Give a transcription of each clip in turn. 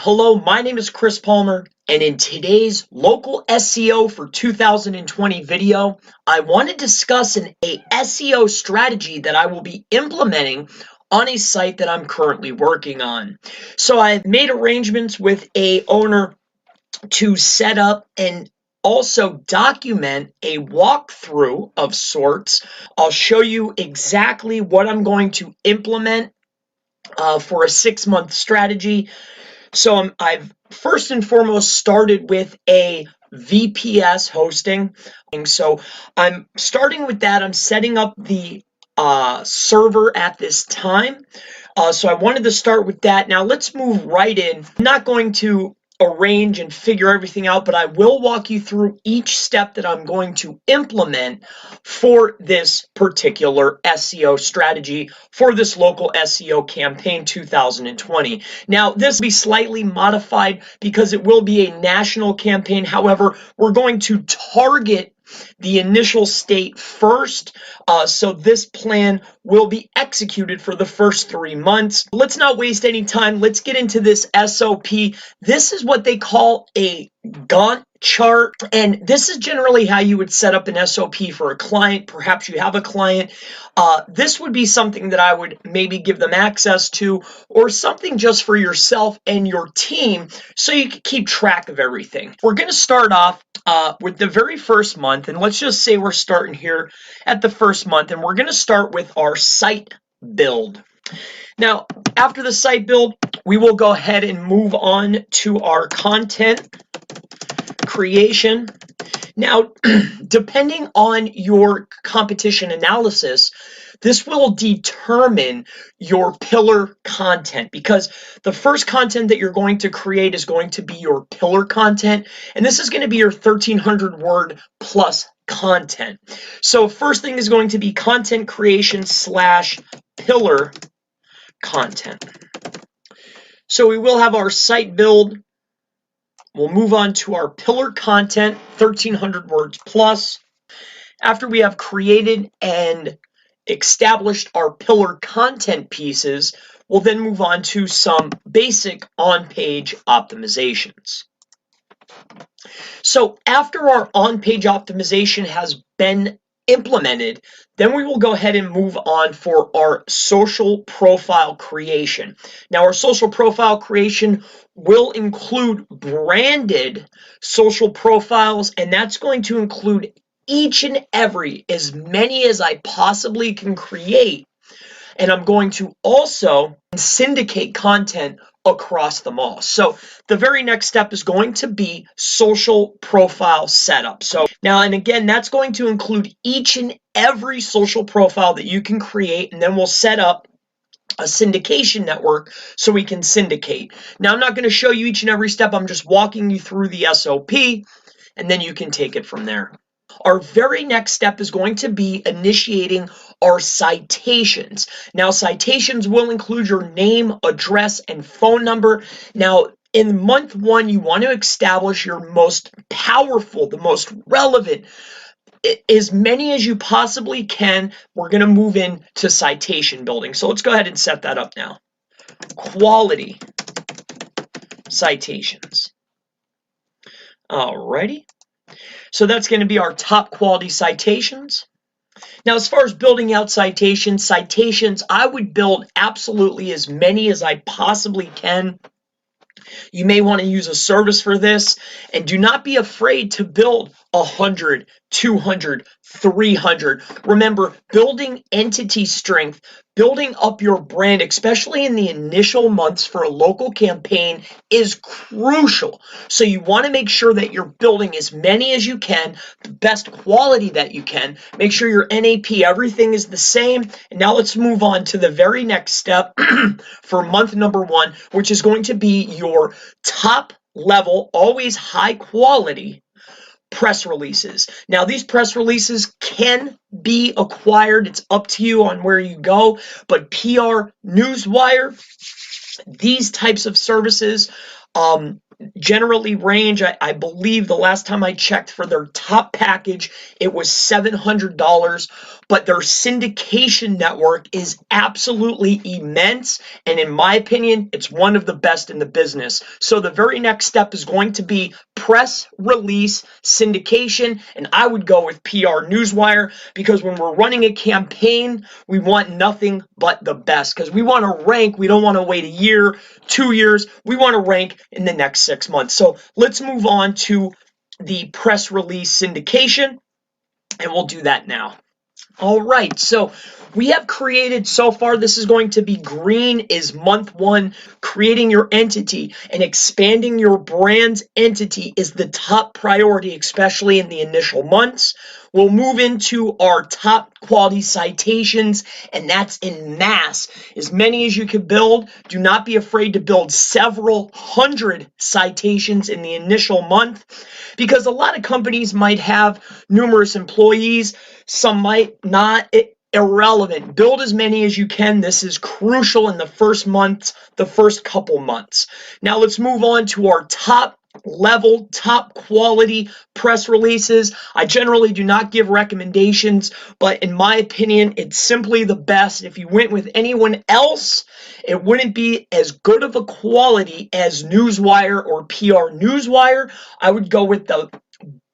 Hello, my name is Chris Palmer, and in today's local SEO for 2020 video, I want to discuss a SEO strategy that I will be implementing on a site that I'm currently working on. So I've made arrangements with a owner to set up and also document a walkthrough of sorts. I'll show you exactly what I'm going to implement for a 6-month strategy. So I've first and foremost started with a VPS hosting. And so I'm starting with that. I'm setting up the server at this time. So I wanted to start with that. Now let's move right in. I'm not going to arrange and figure everything out, but I will walk you through each step that I'm going to implement for this particular SEO strategy for this local SEO campaign 2020. Now, this will be slightly modified because it will be a national campaign. However, we're going to target the initial state first. So this plan will be executed for the first 3 months. Let's not waste any time. Let's get into this SOP. This is what they call a Gantt chart, and this is generally how you would set up an SOP for a client. Perhaps you have a client. This would be something that I would maybe give them access to, or something just for yourself and your team so you can keep track of everything. We're going to start off with the very first month, and let's just say we're starting here at the first month, and we're going to start with our site build. Now, after the site build, we will go ahead and move on to our content creation. Now, depending on your competition analysis, this will determine your pillar content, because the first content that you're going to create is going to be your pillar content, and this is going to be your 1,300 word plus content. So first thing is going to be content creation / pillar content. So we will have our site build. We'll move on to our pillar content, 1,300 words plus. After we have created and established our pillar content pieces, we'll then move on to some basic on-page optimizations. So after our on-page optimization has been implemented, then we will go ahead and move on for our social profile creation. Now, our social profile creation will include branded social profiles, and that's going to include each and every, as many as I possibly can create. And I'm going to also syndicate content across them all. So the very next step is going to be social profile setup. So now, and again, that's going to include each and every social profile that you can create, and then we'll set up a syndication network so we can syndicate. Now, I'm not going to show you each and every step. I'm just walking you through the SOP, and then you can take it from there. Our very next step is going to be initiating our citations. Now, citations will include your name, address, and phone number. Now, in month 1, you want to establish your most powerful, the most relevant, as many as you possibly can. We're going to move into citation building. So let's go ahead and set that up now. Quality citations. Alrighty. So that's going to be our top quality citations. Now, as far as building out citations, I would build absolutely as many as I possibly can. You may want to use a service for this, and do not be afraid to build 100, 200, 300. Remember, building entity strength, building up your brand, especially in the initial months for a local campaign, is crucial. So you want to make sure that you're building as many as you can, the best quality that you can. Make sure your NAP, everything is the same. And now let's move on to the very next step for month number 1, which is going to be your top level, always high quality press releases. Now, these press releases can be acquired. It's up to you on where you go, but PR, Newswire, these types of services, generally range, I believe the last time I checked for their top package, it was $700, but their syndication network is absolutely immense. And in my opinion, it's one of the best in the business. So the very next step is going to be press release syndication. And I would go with PR Newswire, because when we're running a campaign, we want nothing but the best, because we want to rank. We don't want to wait a year, 2 years. We want to rank in the next 6 months. So let's move on to the press release syndication, and we'll do that now. All right, so we have created so far, this is going to be green, is month 1. Creating your entity and expanding your brand's entity is the top priority, especially in the initial months. We'll move into our top quality citations, and that's in mass. As many as you can build. Do not be afraid to build several hundred citations in the initial month, because a lot of companies might have numerous employees. Some might not. Irrelevant. Build as many as you can. This is crucial in the first month, the first couple months. Now let's move on to our top level, top quality press releases. I generally do not give recommendations, but in my opinion, it's simply the best. If you went with anyone else, it wouldn't be as good of a quality as Newswire or PR Newswire. I would go with the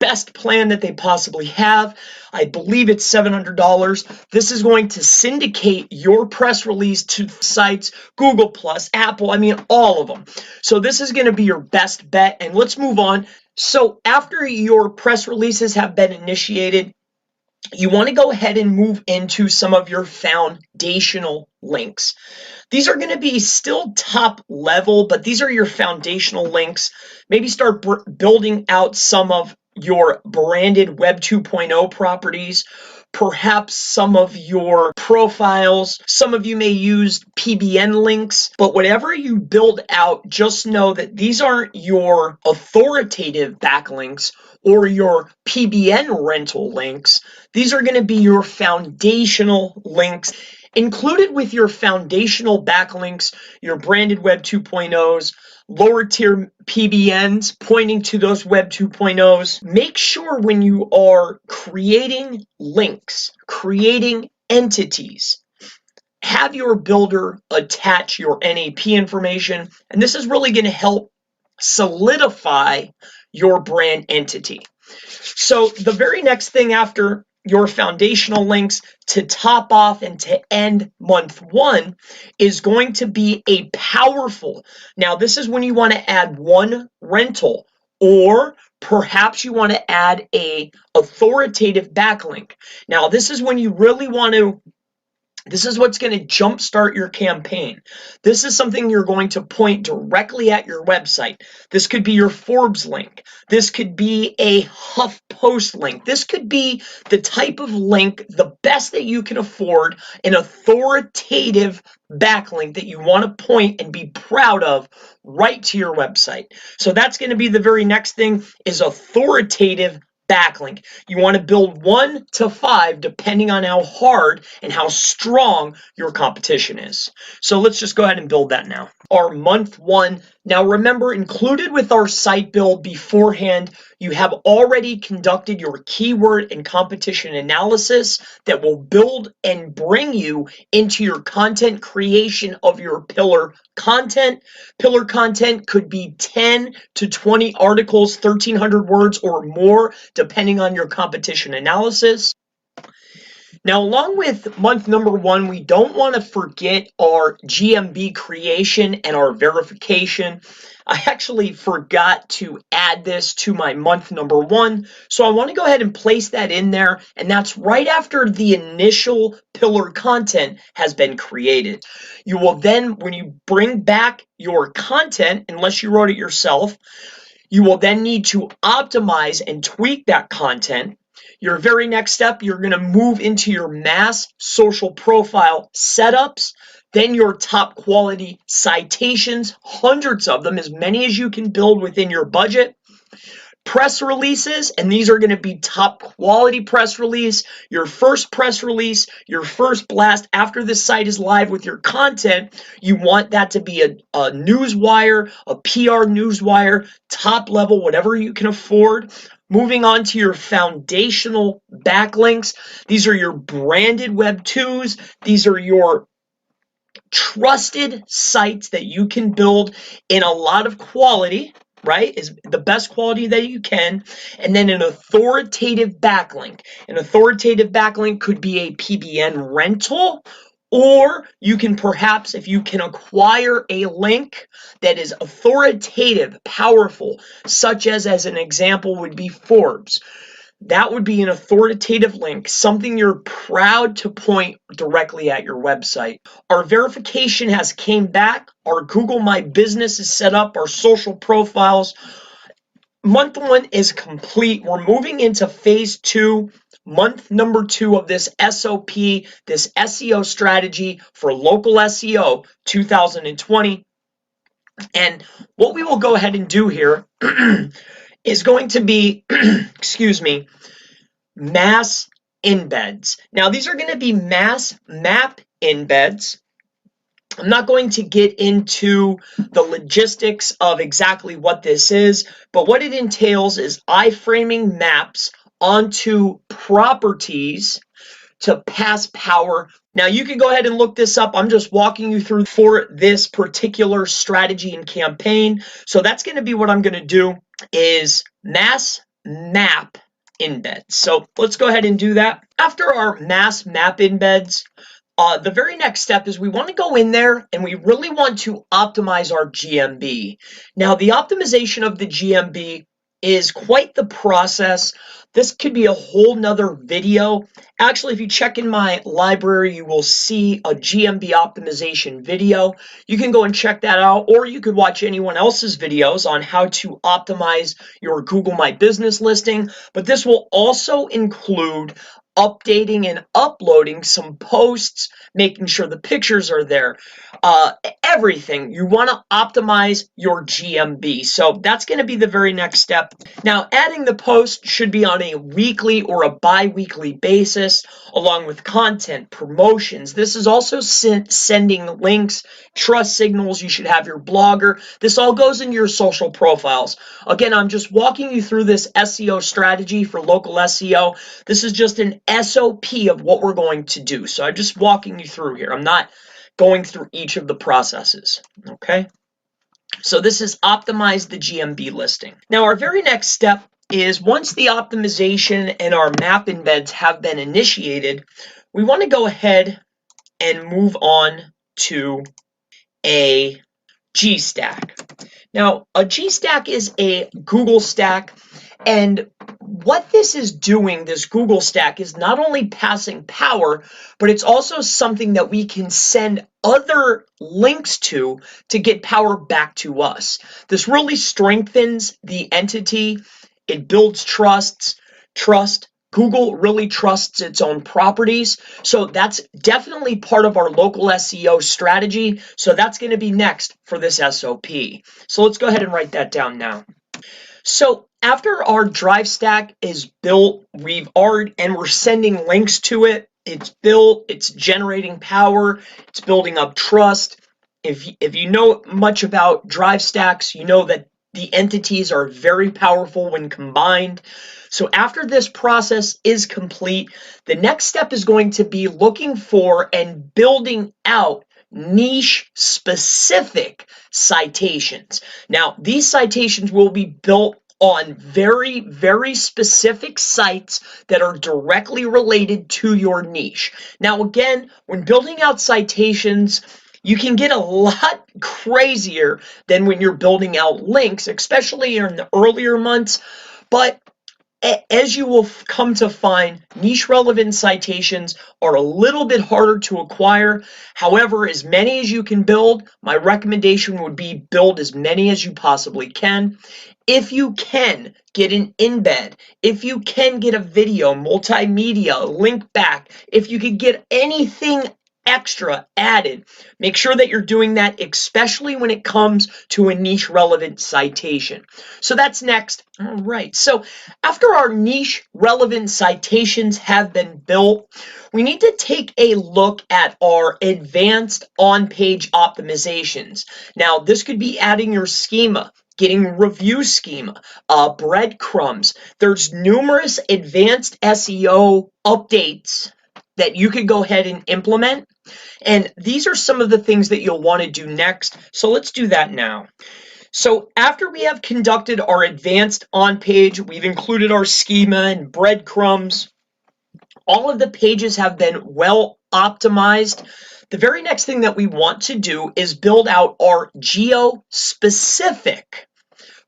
best plan that they possibly have. I believe it's $700. This is going to syndicate your press release to sites, Google Plus, Apple, all of them. So this is going to be your best bet. And let's move on. So after your press releases have been initiated, you want to go ahead and move into some of your foundational links. These are going to be still top level, but these are your foundational links. Maybe start building out some of your branded Web 2.0 properties, perhaps some of your profiles. Some of you may use PBN links, but whatever you build out, just know that these aren't your authoritative backlinks or your PBN rental links. These are going to be your foundational links. Included with your foundational backlinks, your branded Web 2.0s, lower tier PBNs pointing to those Web 2.0s. Make sure when you are creating links, creating entities, have your builder attach your NAP information, and this is really going to help solidify your brand entity. So the very next thing after your foundational links to top off and to end month 1 is going to be a powerful. Now, this is when you want to add one rental, or perhaps you want to add a authoritative backlink. Now, this is when you really want to. This is what's going to jumpstart your campaign. This is something you're going to point directly at your website. This could be your Forbes link. This could be a HuffPost link. This could be the type of link, the best that you can afford, an authoritative backlink that you want to point and be proud of right to your website. So that's going to be the very next thing, is authoritative backlink. You want to build 1 to 5 depending on how hard and how strong your competition is. So let's just go ahead and build that now. Our month 1. Now remember, included with our site build beforehand, you have already conducted your keyword and competition analysis that will build and bring you into your content creation of your pillar content. Pillar content could be 10 to 20 articles, 1,300 words or more, depending on your competition analysis. Now, along with month number 1, we don't want to forget our GMB creation and our verification. I actually forgot to add this to my month number 1, so I want to go ahead and place that in there, and that's right after the initial pillar content has been created. You will then, when you bring back your content, unless you wrote it yourself, you will then need to optimize and tweak that content. Your very next step, you're going to move into your mass social profile setups, then your top quality citations, hundreds of them, as many as you can build within your budget. press releases, and these are going to be top quality press release, your first press release, your first blast after the site is live with your content. You want that to be a newswire, a PR newswire, top level, whatever you can afford. Moving on to your foundational backlinks. These are your branded Web 2s. These are your trusted sites that you can build in a lot of quality, right? Is the best quality that you can. And then an authoritative backlink. An authoritative backlink could be a PBN rental, or you can perhaps, if you can acquire a link that is authoritative, powerful, such as an example would be Forbes. That would be an authoritative link, something you're proud to point directly at your website. Our verification has came back. Our Google My Business is set up. Our social profiles. Month 1 is complete. We're moving into phase 2, month number 2 of this SOP, this SEO strategy for local SEO 2020. And what we will go ahead and do here is going to be, excuse me, mass embeds. Now, these are going to be mass map embeds. I'm not going to get into the logistics of exactly what this is, but what it entails is iframing maps onto properties to pass power. Now, you can go ahead and look this up. I'm just walking you through for this particular strategy and campaign. So that's going to be what I'm going to do is mass map embeds. So let's go ahead and do that. After our mass map embeds, the very next step is we want to go in there and we really want to optimize our GMB. Now, the optimization of the GMB is quite the process. This could be a whole nother video. Actually, if you check in my library, you will see a GMB optimization video. You can go and check that out, or you could watch anyone else's videos on how to optimize your Google My Business listing. But this will also include updating and uploading some posts, making sure the pictures are there, everything. You want to optimize your GMB. So that's going to be the very next step. Now, adding the post should be on a weekly or a bi-weekly basis, along with content, promotions. This is also sending links, trust signals. You should have your blogger. This all goes into your social profiles. Again, I'm just walking you through this SEO strategy for local SEO. This is just an SOP of what we're going to do. So I'm just walking you through here. I'm not going through each of the processes, okay? So this is optimize the GMB listing. Now, our very next step is once the optimization and our map embeds have been initiated, we want to go ahead and move on to a G-stack. Now, a G-stack is a Google stack, and what this is doing, this Google stack, is not only passing power, but it's also something that we can send other links to get power back to us. This really strengthens the entity. It builds trust. Google really trusts its own properties. So that's definitely part of our local SEO strategy. So that's going to be next for this SOP. So let's go ahead and write that down now. So after our drive stack is built, we're sending links to it. It's built, it's generating power, it's building up trust. If you know much about drive stacks, you know that the entities are very powerful when combined. So after this process is complete, the next step is going to be looking for and building out niche specific citations. Now, these citations will be built on very, very specific sites that are directly related to your niche. Now, again, when building out citations, you can get a lot crazier than when you're building out links, especially in the earlier months. But as you will come to find, niche relevant citations are a little bit harder to acquire. However, as many as you can build, my recommendation would be build as many as you possibly can. If you can get an embed, if you can get a video, multimedia, link back, if you could get anything extra added. Make sure that you're doing that, especially when it comes to a niche relevant citation. So that's next. All right. So after our niche relevant citations have been built, we need to take a look at our advanced on-page optimizations. Now, this could be adding your schema, getting review schema, breadcrumbs. There's numerous advanced SEO updates that you could go ahead and implement. And these are some of the things that you'll want to do next. So let's do that now. So after we have conducted our advanced on-page, we've included our schema and breadcrumbs. All of the pages have been well optimized. The very next thing that we want to do is build out our geo-specific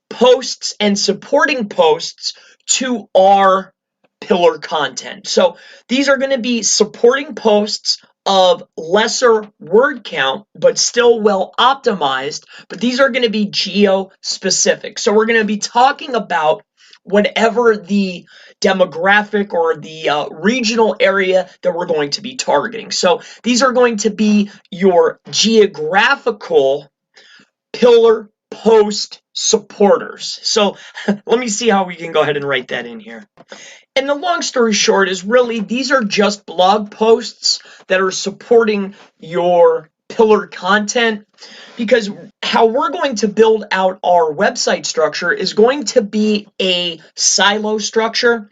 posts and supporting posts to our pillar content. So these are going to be supporting posts of lesser word count, but still well optimized, but these are going to be geo-specific. So we're going to be talking about whatever the demographic or the regional area that we're going to be targeting. So these are going to be your geographical pillar post supporters. So let me see how we can go ahead and write that in here. And the long story short is really these are just blog posts that are supporting your pillar content, because how we're going to build out our website structure is going to be a silo structure.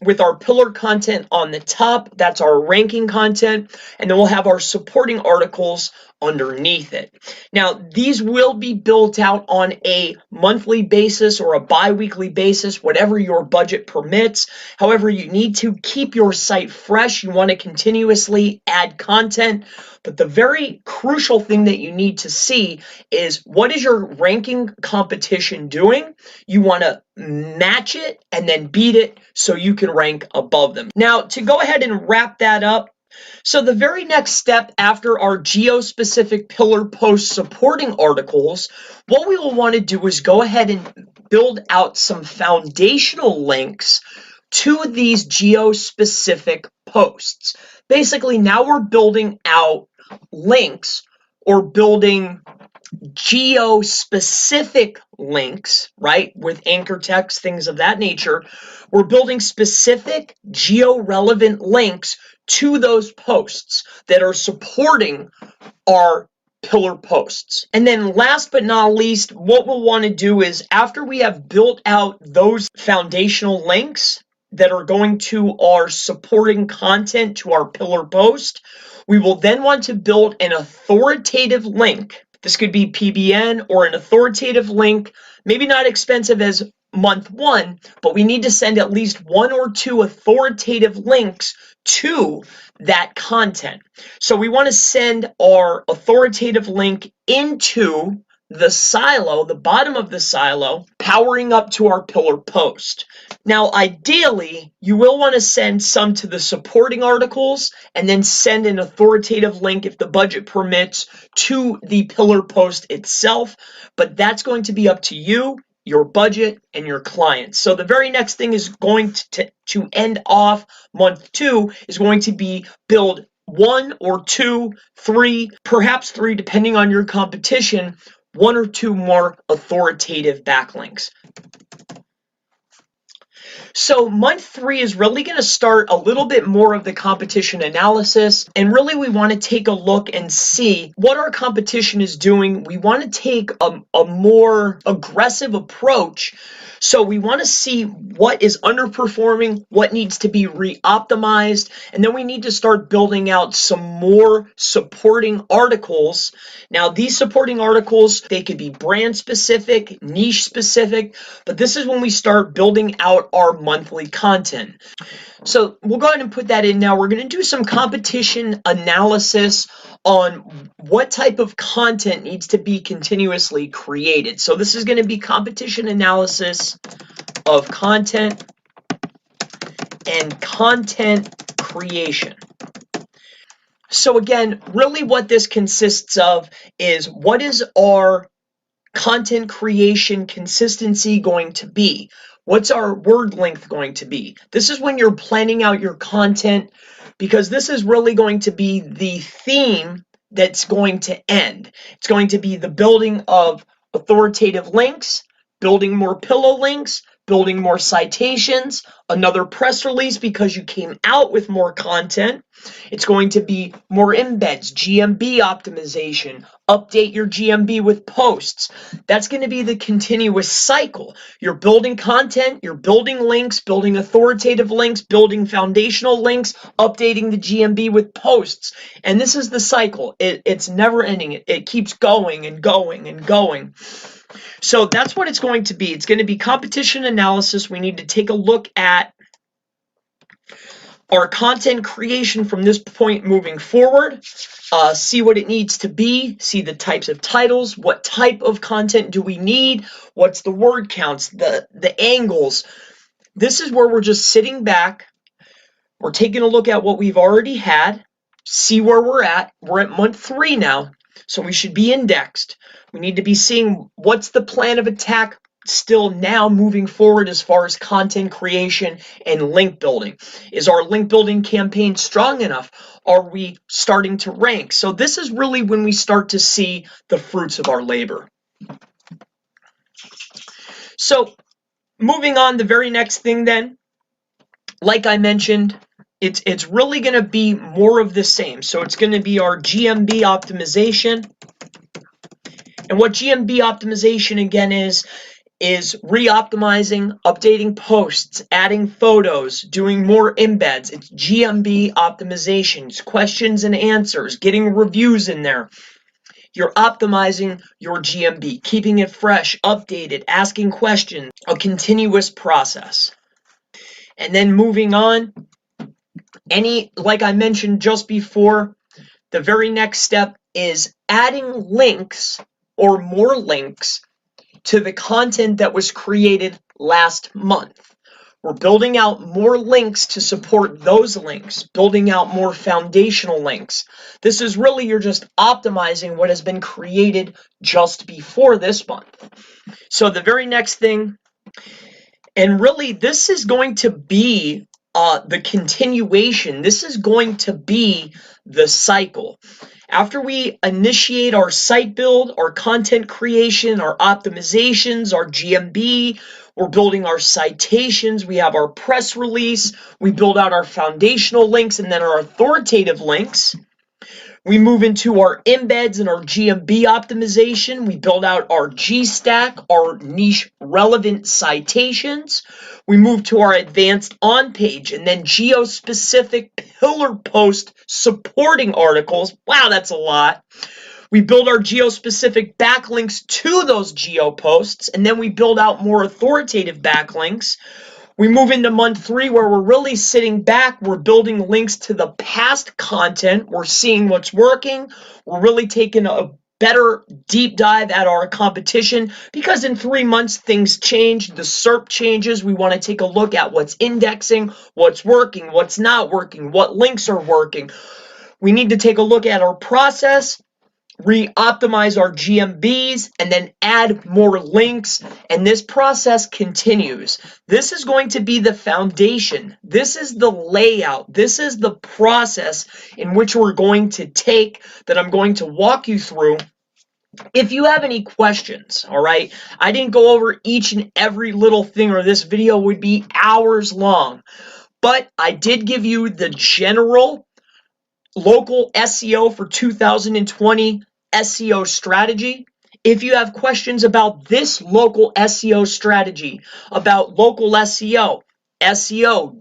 With our pillar content on the top, that's our ranking content, and then we'll have our supporting articles underneath it. Now, these will be built out on a monthly basis or a bi-weekly basis, whatever your budget permits. However, you need to keep your site fresh. You want to continuously add content, but the very crucial thing that you need to see is what is your ranking competition doing? You want to match it and then beat it so you can rank above them. Now, to go ahead and wrap that up, so the very next step after our geo-specific pillar post supporting articles, what we will want to do is go ahead and build out some foundational links to these geo-specific posts. Basically, now we're building out links or building geo-specific links, right, with anchor text, things of that nature. We're building specific geo-relevant links to those posts that are supporting our pillar posts. And then last but not least, what we'll want to do is after we have built out those foundational links that are going to our supporting content to our pillar post, we will then want to build an authoritative link. This could be PBN or an authoritative link, maybe not expensive as month one, but we need to send at least 1 or 2 authoritative links to that content. So we want to send our authoritative link into the silo, the bottom of the silo, powering up to our pillar post. Now, ideally, you will want to send some to the supporting articles and then send an authoritative link, if the budget permits, to the pillar post itself, but that's going to be up to you, your budget, and your clients. So the very next thing is going to end off month 2 is going to be build 1 or 2, 3, perhaps 3, depending on your competition, 1 or 2 more authoritative backlinks. So month 3 is really going to start a little bit more of the competition analysis, and really we want to take a look and see what our competition is doing. We want to take a more aggressive approach. So we want to see what is underperforming, what needs to be re-optimized, and then we need to start building out some more supporting articles. Now, these supporting articles, they could be brand specific, niche specific, but this is when we start building out our monthly content. So we'll go ahead and put that in now. We're going to do some competition analysis on what type of content needs to be continuously created. So this is going to be competition analysis of content and content creation. So again, really what this consists of is what is our content creation consistency going to be? What's our word length going to be? This is when you're planning out your content because this is really going to be the theme that's going to end. It's going to be the building of authoritative links, building more pillow links, building more citations, another press release because you came out with more content. It's going to be more embeds, GMB optimization, update your GMB with posts. That's going to be the continuous cycle. You're building content, you're building links, building authoritative links, building foundational links, updating the GMB with posts. And this is the cycle. It's never ending. It keeps going and going and going. So that's what it's going to be. It's going to be competition analysis. We need to take a look at our content creation from this point moving forward, see what it needs to be, see the types of titles, what type of content do we need, what's the word counts, the angles. This is where we're just sitting back. We're taking a look at what we've already had, see where we're at. We're at month 3 now, so we should be indexed. We need to be seeing what's the plan of attack still now moving forward as far as content creation and link building. Is our link building campaign strong enough? Are we starting to rank? So this is really when we start to see the fruits of our labor. So moving on, the very next thing then, like I mentioned, it's really going to be more of the same. So it's going to be our GMB optimization. And what GMB optimization again is re-optimizing, updating posts, adding photos, doing more embeds. It's GMB optimizations, questions and answers, getting reviews in there. You're optimizing your GMB, keeping it fresh, updated, asking questions, a continuous process. And then moving on, like I mentioned just before, the very next step is adding links or more links to the content that was created last month. We're building out more links to support those links, building out more foundational links. This is really, you're just optimizing what has been created just before this month. So the very next thing, and really this is going to be the continuation. This is going to be the cycle. After we initiate our site build, our content creation, our optimizations, our GMB, we're building our citations, we have our press release, we build out our foundational links and then our authoritative links. We move into our embeds and our GMB optimization. We build out our G-stack, our niche relevant citations. We move to our advanced on-page and then geo-specific pillar post supporting articles. Wow, that's a lot. We build our geo-specific backlinks to those geo posts, and then we build out more authoritative backlinks. We move into month 3 where we're really sitting back. We're building links to the past content. We're seeing what's working. We're really taking a better deep dive at our competition because in 3 months things change. The SERP changes. We want to take a look at what's indexing, what's working, what's not working, what links are working. We need to take a look at our process, re-optimize our GMBs, and then add more links, and this process continues. This is going to be the foundation. This is the layout. This is the process in which we're going to take, that I'm going to walk you through. If you have any questions, all right, I didn't go over each and every little thing, or this video would be hours long, but I did give you the general local SEO for 2020 SEO strategy. If you have questions about this local SEO strategy, about local SEO,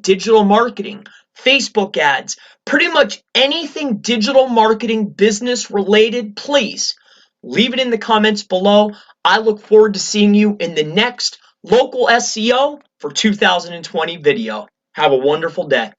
digital marketing, Facebook ads, pretty much anything digital marketing business related, please leave it in the comments below. I look forward to seeing you in the next local SEO for 2020 video. Have a wonderful day.